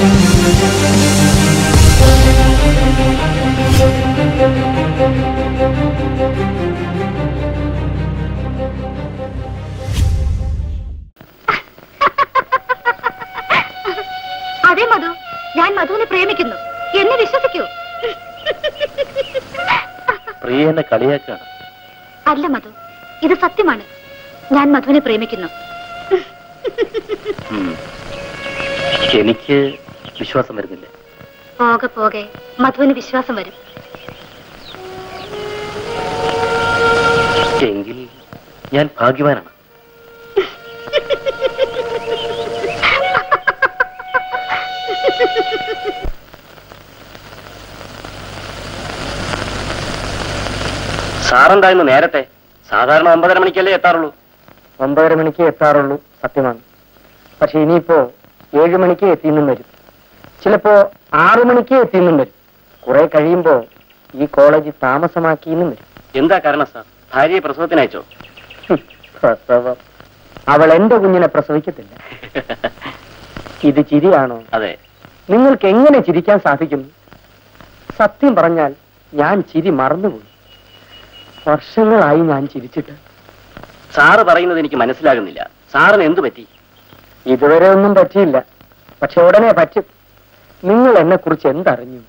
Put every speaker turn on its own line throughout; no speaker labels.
അതെ മധു, ഞാൻ മധുവിനെ പ്രേമിക്കുന്നു. എന്നെ വിശ്വസിക്കൂ.
പ്രിയനെ കളിയാക്കാണ്.
അല്ല മധു, ഇത് സത്യമാണ്. ഞാൻ മധുവിനെ പ്രേമിക്കുന്നു.
എനിക്ക് വിശ്വാസം വരുന്നില്ല.
പോകെ പോകെ മധുവിന് വിശ്വാസം വരും.
എങ്കിൽ ഞാൻ ഭാഗ്യവാനാണ്. സാറെന്തായിരുന്നു നേരത്തെ? സാധാരണ 9:30 മണിക്കല്ലേ എത്താറുള്ളൂ.
9:30 മണിക്ക് എത്താറുള്ളൂ, സത്യമാണ്. പക്ഷെ ഇനിയിപ്പോ 7 മണിക്ക് എത്തിയെന്നും വരും, ചിലപ്പോ 6 മണിക്ക് എത്തിയെന്നും വരും, കുറെ കഴിയുമ്പോ ഈ കോളേജ് താമസമാക്കിയെന്നും വരും.
എന്താ കാരണം സാർ? ഭാര്യയെ പ്രസവത്തിനയച്ചോ?
പ്രസവം? അവൾ എന്റെ കുഞ്ഞിനെ പ്രസവിക്കത്തില്ല. ഇത് ചിരിയാണോ?
അതെ.
നിങ്ങൾക്ക് എങ്ങനെ ചിരിക്കാൻ സാധിക്കുന്നു? സത്യം പറഞ്ഞാൽ ഞാൻ ചിരി മറന്നുപോയി. വർഷങ്ങളായി ഞാൻ ചിരിച്ചിട്ട്.
സാറ് പറയുന്നത് എനിക്ക് മനസ്സിലാകുന്നില്ല. സാറിന് എന്തു പറ്റി?
ഇതുവരെ ഒന്നും പറ്റിയില്ല, പക്ഷെ ഉടനെ പറ്റും. നിങ്ങൾ എന്നെ കുറിച്ച് എന്തറിഞ്ഞു?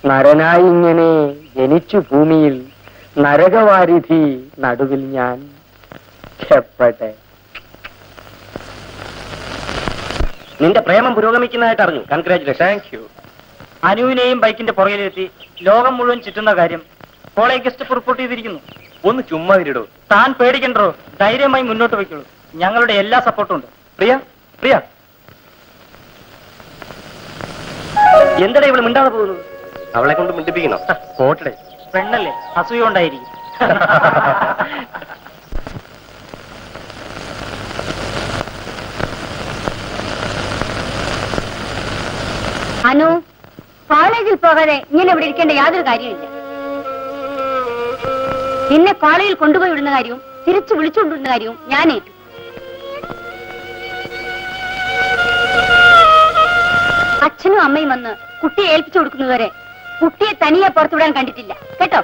നരനായി ഇങ്ങനെ ജനിച്ചു ഭൂമിയിൽ, നരകവാരിധി നടുവിൽ ഞാൻ ക്ഷപ്പെട്ടെ.
നിന്റെ പ്രേമം പുരോഗമിക്കുന്നതായിട്ട് അറിഞ്ഞു. കൺഗ്രാറ്റുലേഷൻ.
Thank you. അനുവിനെയും ബൈക്കിന്റെ പുറകിലെത്തി ലോകം മുഴുവൻ ചുറ്റുന്ന കാര്യം കോളേജ് ഗസ്റ്റ് റിപ്പോർട്ട് ചെയ്തിരിക്കുന്നു.
ഒന്ന് ചുമ്മാ ഇരിടോ.
താൻ പേടിക്കണ്ടോ, ധൈര്യമായി മുന്നോട്ട് വയ്ക്കുള്ളൂ. ഞങ്ങളുടെ എല്ലാ സപ്പോർട്ടും ഉണ്ട്.
പ്രിയ, പ്രിയ, എന്താ ഇവിടെ മിണ്ടാതെ പോകുന്നത്? അവളെ കൊണ്ട് മിണ്ടിപ്പിക്കണോ? പോട്ടെ.
പെണ്ണല്ലേ, അസൂയ കൊണ്ടായിരിക്കും.
അനു, കോളേജിൽ പോകാതെ ഇങ്ങനെ ഇവിടെ ഇരിക്കേണ്ട യാതൊരു കാര്യമില്ല. നിന്നെ കോളേജിൽ കൊണ്ടുപോയി വിടുന്ന കാര്യവും തിരിച്ചു വിളിച്ചുകൊണ്ടിരുന്ന കാര്യവും ഞാൻ ഏറ്റു. അച്ഛനും അമ്മയും വന്ന് കുട്ടിയെ ഏൽപ്പിച്ചു കൊടുക്കുന്നതുവരെ കുട്ടിയെ തനിയെ പുറത്തുവിടാൻ കണ്ടിട്ടില്ല, കേട്ടോ?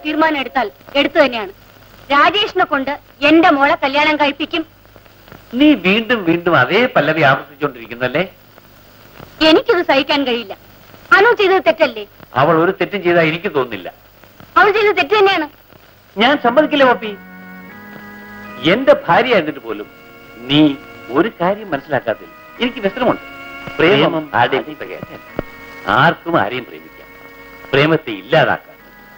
തീരുമാനം എടുത്താൽ എടുത്തു തന്നെയാണ്. രാജേഷിനെ കൊണ്ട് എന്റെ മോളെ കല്യാണം കഴിപ്പിക്കും.
നീ വീണ്ടും വീണ്ടും അതേ പല്ലവി ആവർത്തിച്ചുകൊണ്ടിരിക്കുന്നല്ലേ?
എനിക്കിത് സഹിക്കാൻ കഴിയില്ല. അനു ചെയ്തത് തെറ്റല്ലേ?
അവൾ ഒരു തെറ്റും ചെയ്താൽ എനിക്ക് തോന്നുന്നില്ല.
അവൾ ചെയ്തത് തെറ്റ് തന്നെയാണ്.
ഞാൻ സമ്മതിക്കില്ല പപ്പി. എന്റെ ഭാര്യ എന്നിട്ട് പോലും നീ ഒരു കാര്യം മനസ്സിലാക്കാത്തില്ല. എനിക്ക് വ്യസനമുണ്ട്. പ്രേമം ആർക്കും ആരെയും പ്രേമിക്കാം. പ്രേമത്തെ ഇല്ലാതാക്കാൻ,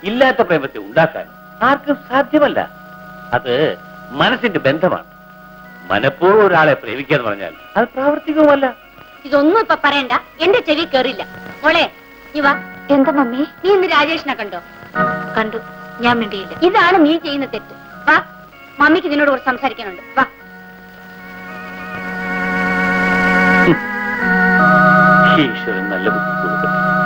ഇല്ലാത്ത പ്രേമത്തെ ഉണ്ടാക്കാൻ ആർക്കും സാധ്യമല്ല. അത് മനസ്സിന്റെ ബന്ധമാണ്. മനഃപൂർവ്വം ഒരാളെ പ്രേമിക്കുക എന്ന് പറഞ്ഞാൽ അത് പ്രാവർത്തികവുമല്ല.
ഇതൊന്നും ഇപ്പൊ പറയണ്ട, എന്റെ ചെവി കേറില്ല. മോളെ നീ വാ. എന്താ മമ്മി? നീ ഇന്ന് രാജേഷിനെ കണ്ടോ? കണ്ടു. ഞാൻ മിണ്ടിയില്ല. ഇതാണ് നീ ചെയ്യുന്ന തെറ്റ്. വാ, മമ്മിക്ക് ഇതിനോട് കുറച്ച് സംസാരിക്കാനുണ്ട്. വാ.
ഈശ്വരൻ നല്ല ബുദ്ധി കൊടുക്കട്ടെ.